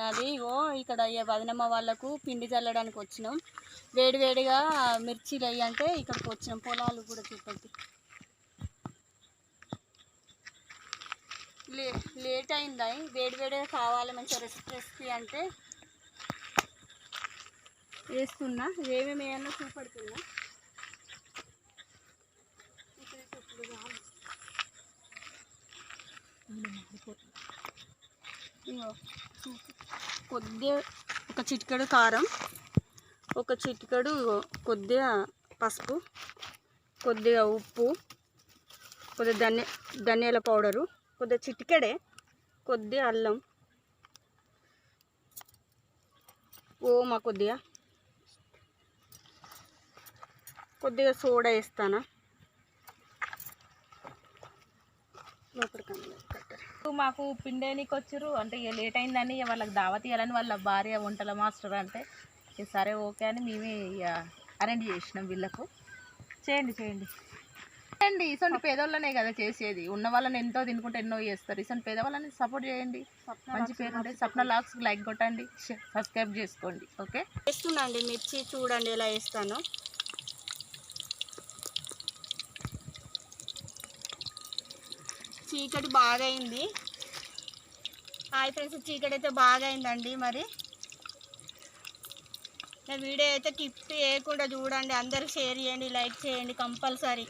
అది ఇగో ఇక్కడ వదినమ్మ వాళ్ళకు పిండి చల్లడానికి వచ్చినాం. వేడివేడిగా మిర్చీలు వేయంటే ఇక్కడికి వచ్చినాం. పొలాలు కూడా చూపట్టి లేట్ అయిందా, వేడివేడిగా కావాలి మంచిగా రెసిపీ అంటే వేస్తున్నా. ఏమేమి వేయాలో చూపడుతున్నా. కొద్దిగా ఒక చిటికెడు కారం, ఒక చిటికెడు కొద్దిగా పసుపు, కొద్దిగా ఉప్పు, కొద్దిగా ధనియాల పౌడరు, కొద్దిగా చిటికెడే కొద్దిగా అల్లం, ఓమా, కొద్దిగా సోడా వేస్తాను. మాకు పిండేనికి వచ్చారు అంటే ఇక లేట్ అయిందని వాళ్ళకి దావత్ ఇవ్వాలని వాళ్ళ భార్య వంటల మాస్టర్ అంటే సరే ఓకే అని మేమే ఇక అరేంజ్ చేసినాం. వీళ్ళకు చేయండి ఇసొంటి పేదవాళ్ళనే కదా చేసేది. ఉన్న వాళ్ళని ఎంతో తినుకుంటే ఎన్నో చేస్తారు. ఇసొంటి పేదవాళ్ళని సపోర్ట్ చేయండి. మంచి పేరు ఉంటే సప్న లాగ్స్ లైక్ కొట్టండి, సబ్స్క్రైబ్ చేసుకోండి. ఓకే వేస్తున్నాండి మిర్చి, చూడండి ఎలా వేస్తాను. చీకటి బాగా అయింది. హాయ్ ఫ్రెండ్స్, చీకటి అయితే బాగా అయిందండి. మరి నా వీడియో అయితే టిప్ చేయకుండా చూడండి. అందరూ షేర్ చేయండి, లైక్ చేయండి కంపల్సరీ.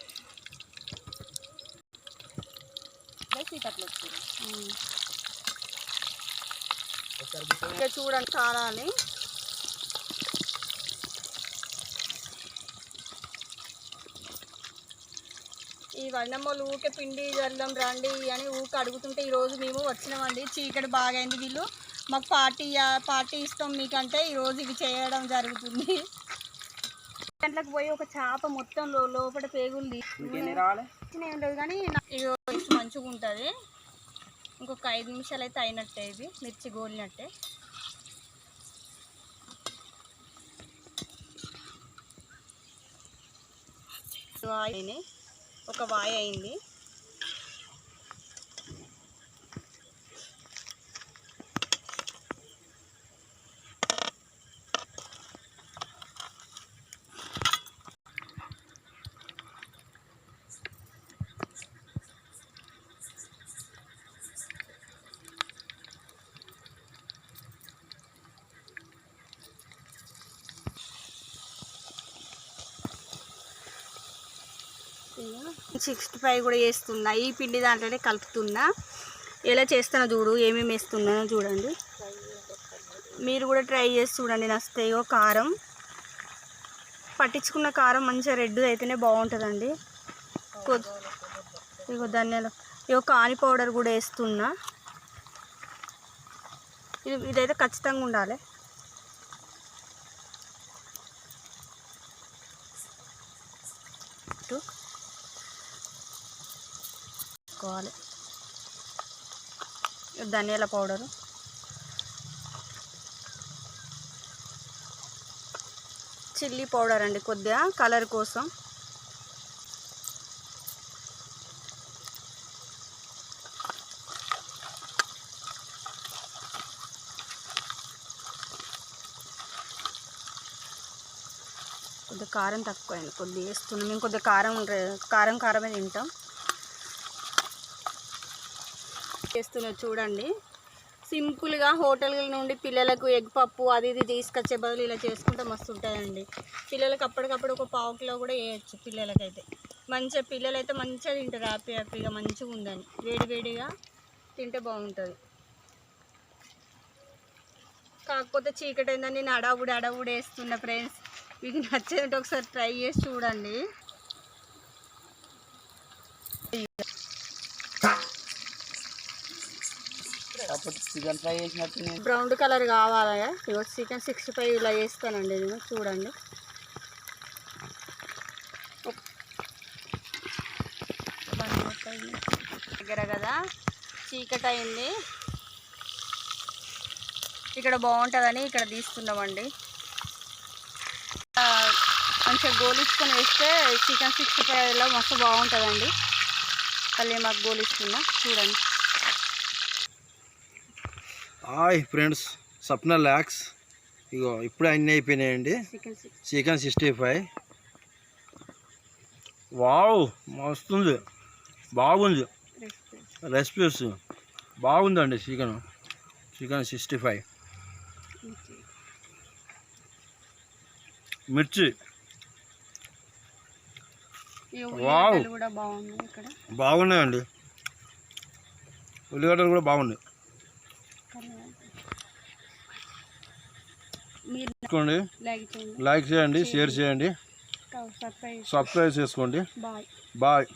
చూడండి కారాలి. ఈ వన్నమ్మలు ఊకే పిండి జల్లం రండి అని ఊకే అడుగుతుంటే ఈరోజు మేము వచ్చినామండి. చీకటి బాగా అయింది. వీళ్ళు మాకు పార్టీ ఇస్తాం మీకంటే ఈరోజు ఇవి చేయడం జరుగుతుంది. గంటలకు పోయి ఒక చేప మొత్తం లోపల పేగులు ఉండదు కానీ మంచిగా ఉంటుంది. ఇంకొక 5 నిమిషాలు అయితే అయినట్టే. ఇది మిర్చి గోలినట్టే. ఒక వాయి అయింది. ఇక 65 కూడా వేస్తున్నా. ఈ పిండి దాంట్లోనే కలుపుతున్నా. ఎలా చేస్తానో చూడు, ఏమేమి వేస్తున్నానో చూడండి. మీరు కూడా ట్రై చేసి చూడండి, నస్తాయో. కారం పట్టించుకున్న కారం మంచిగా రెడ్ అయితేనే బాగుంటుందండి. ఇగో ధనియాలు, ఇగో కాని పౌడర్ కూడా వేస్తున్నా. ఇదైతే ఖచ్చితంగా ఉండాలి. ధనియాల పౌడరు, చిల్లీ పౌడర్ అండి కొద్దిగా కలర్ కోసం. కొద్దిగా కారం తక్కువైంది, కొద్దిగా వేస్తున్నాం. మేము కొద్దిగా కారమే తింటాం. చేస్తున్నా చూడండి. సింపుల్గా హోటల్ నుండి పిల్లలకు ఎగ్ పప్పు అది ఇది తీసుకొచ్చే బదులు ఇలా చేసుకుంటే మస్తు ఉంటాయండి. పిల్లలకి అప్పటికప్పుడు ఒక 1/4 కిలో కూడా వేయచ్చు. పిల్లలకైతే మంచిగా, పిల్లలైతే మంచిగా తింటారు. హ్యాపీగా మంచిగా ఉందని వేడివేడిగా తింటే బాగుంటుంది. కాకపోతే చీకటి అయిందని నేను అడావుడి వేస్తున్నా. ఫ్రెండ్స్, మీకు నచ్చేది ఒకసారి ట్రై చేసి చూడండి. చికెన్ ఫ్రై చేసినట్టు బ్రౌన్ కలర్ కావాలి. ఇగో చికెన్ 65 ఇలా చేస్తానండి నేను. చూడండి దగ్గర కదా చీకటి అయింది. ఇక్కడ బాగుంటుందని ఇక్కడ తీస్తున్నామండి. మంచిగా గోలించుకొని వేస్తే చికెన్ 65లో మస్తు బాగుంటుందండి. కల్లేమాకు గోలిస్తున్నా చూడండి. హాయ్ ఫ్రెండ్స్, సప్న ల్యాక్స్. ఇగో ఇప్పుడు అన్నీ అయిపోయినాయండి. చికెన్ 65. వావ్, మస్తుంది, బాగుంది. రెసిపీస్ బాగుందండి. చికెన్ 65. మిర్చి వావ్, బాగున్నాయండి. ఉల్లిగడ్డలు కూడా బాగున్నాయి. లైక్ చేయండి, షేర్ చేయండి, సబ్స్క్రైబ్ చేసుకోండి. బాయ్.